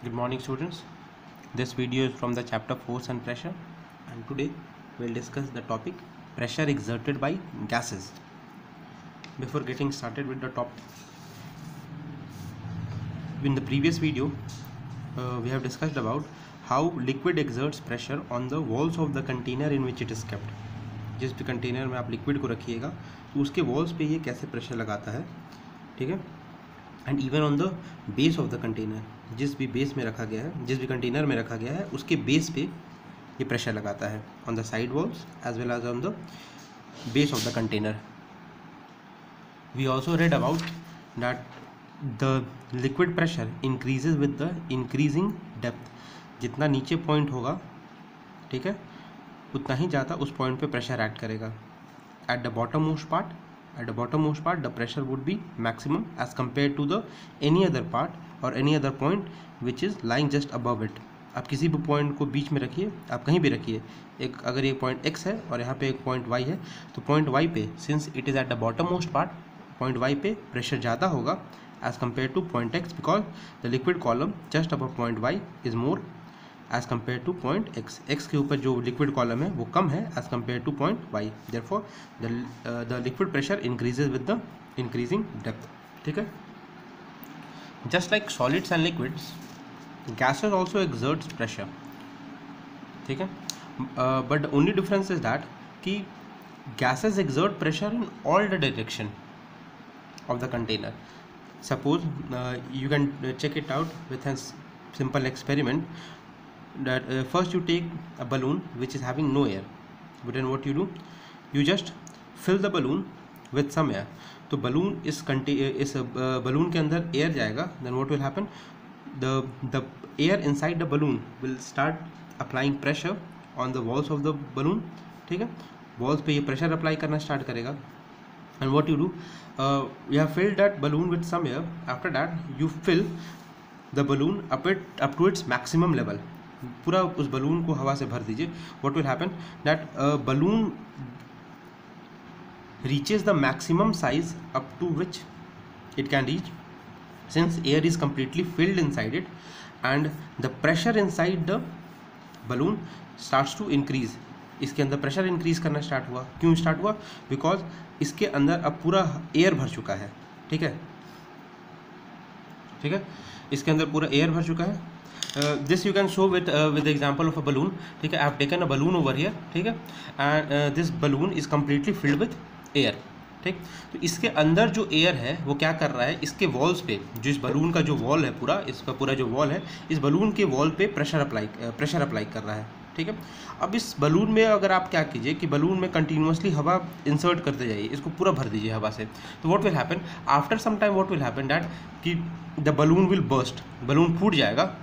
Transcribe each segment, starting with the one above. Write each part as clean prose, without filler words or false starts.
Good morning, students. This video is from the chapter Force and Pressure, and today we'll discuss the topic pressure exerted by gases. Before getting started with the topic, in the previous video we have discussed about how liquid exerts pressure on the walls of the container in which it is kept. जिस भी container में आप liquid को रखिएगा तो उसके walls पे ये कैसे प्रेशर लगाता है, ठीक है. And even on the base of the container, जिस भी बेस में रखा गया है, जिस भी कंटेनर में रखा गया है उसके बेस पे ये प्रेशर लगाता है on the side walls as well as on the base of the container. We also read about that the liquid pressure increases with the increasing depth. जितना नीचे पॉइंट होगा, ठीक है, उतना ही ज़्यादा उस पॉइंट पे प्रेशर एक्ट करेगा. Eight the bottom most part the pressure would be maximum as compared to the any other part or any other point which is lying just above it. आप किसी भी पॉइंट को बीच में रखिए, आप कहीं भी रखिए, एक अगर एक पॉइंट x है और यहाँ पे एक पॉइंट y है, तो पॉइंट y पे since it is at the bottom most part, point y पे प्रेशर ज़्यादा होगा as compare to point x because the liquid column just above point y is more as compare to point x. एक्स के ऊपर जो liquid column है वो कम है as compare to point y. Therefore the liquid pressure increases with the increasing depth. ठीक है. Just like solids and liquids, gases also exerts pressure. ठीक है. But the only difference is that कि gases exert pressure in all the direction of the container. Suppose you can check it out with a simple experiment that first you take a balloon which is having no air, but then what you do, you just fill the balloon with some air. तो balloon इस balloon के अंदर air जाएगा, then what will happen, the air inside the balloon will start applying pressure on the walls of the balloon. ठीक है. walls पे ये pressure apply करना start करेगा. and what you do, you have filled that balloon with some air. after that you fill the balloon up to its maximum level. पूरा उस balloon को हवा से भर दीजिए. What will happen that balloon reaches the maximum size up to which it can reach since air is completely filled inside it, and the pressure inside the balloon starts to increase. इसके अंदर pressure increase करना start हुआ. क्यों start हुआ? Because इसके अंदर अब पूरा एयर भर चुका है. ठीक है. ठीक है. इसके अंदर पूरा एयर भर चुका है. This you can show with the example of a balloon. ठीक है. I have taken a balloon over here. ठीक है. and this balloon is completely filled with air. ठीक. तो इसके अंदर जो एयर है वो क्या कर रहा है, इसके वॉल्स पे, जो इस बलून का जो वॉल है पूरा, इसका पूरा जो वॉल है, इस बलून के वॉल पे प्रेशर अप्लाई कर रहा है. ठीक है. अब इस बलून में अगर आप क्या कीजिए कि बलून में कंटिन्यूसली हवा इंसर्ट करते जाइए, इसको पूरा भर दीजिए हवा से. तो what will happen after some time, what will happen that कि the balloon will burst, balloon फूट जाएगा.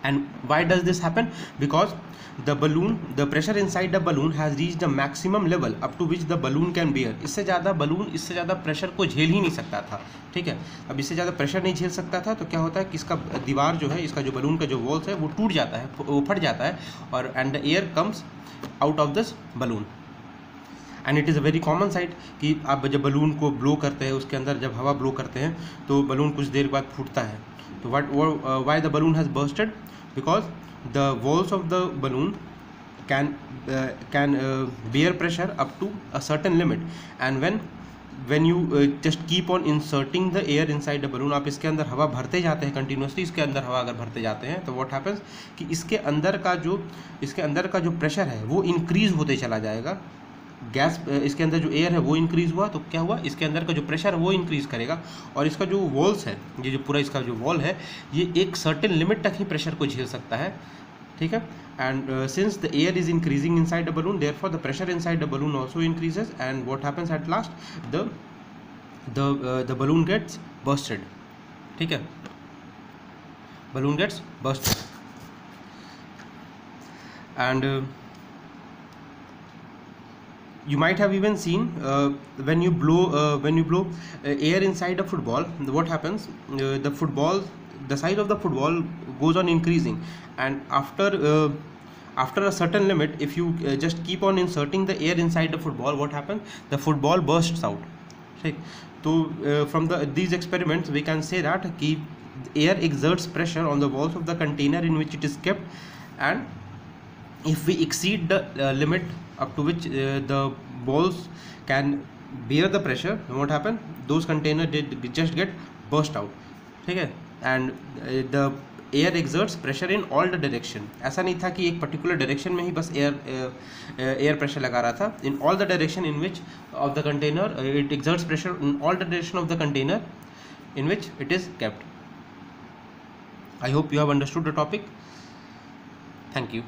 And why does this happen? Because the pressure inside the balloon has reached the maximum level up to which the balloon can bear. इससे ज़्यादा pressure को झेल ही नहीं सकता था. ठीक है. अब इससे ज़्यादा प्रेशर नहीं झेल सकता था तो क्या होता है कि इसका दीवार जो है, इसका जो बलून का जो वॉल्स है वो टूट जाता है, वो फट जाता है, और and the air comes out of this balloon. And it is a very common site कि आप जब बलून को ब्लो करते हैं, उसके अंदर जब हवा ब्लो करते हैं तो बलून कुछ देर बाद फूटता है. तो why the balloon has bursted? Because the walls of the balloon can bear pressure up to a certain limit, and when you just keep on inserting the air inside the balloon, आप इसके अंदर हवा भरते जाते हैं continuously, इसके अंदर हवा अगर भरते जाते हैं तो what happens कि इसके अंदर का जो प्रेशर है वो इंक्रीज होते चला जाएगा. गैस, इसके अंदर जो एयर है वो इंक्रीज हुआ तो क्या हुआ, इसके अंदर का जो प्रेशर है वो इंक्रीज करेगा, और इसका जो वॉल्स है, ये जो पूरा इसका जो वॉल है, ये एक सर्टेन लिमिट तक ही प्रेशर को झेल सकता है. ठीक है. And since the air is increasing inside the balloon, therefore the pressure inside the balloon also increases, and what happens at last, the balloon gets bursted. ठीक है. Balloon gets bursted. And you might have even seen when you blow air inside a football, what happens, the size of the football goes on increasing, and after a certain limit, if you just keep on inserting the air inside the football, what happens, the football bursts out. ठीक. तो from these experiments we can say that कि air exerts pressure on the walls of the container in which it is kept, and if we exceed the limit up to which the walls can bear the pressure, what happen, those container did just get burst out, ठीक है. and the air exerts pressure in all the direction. ऐसा नहीं था कि एक particular direction में ही बस air pressure लगा रहा था. in all the direction in which of the container it exerts pressure in all the direction of the container in which it is kept. I hope you have understood the topic. Thank you.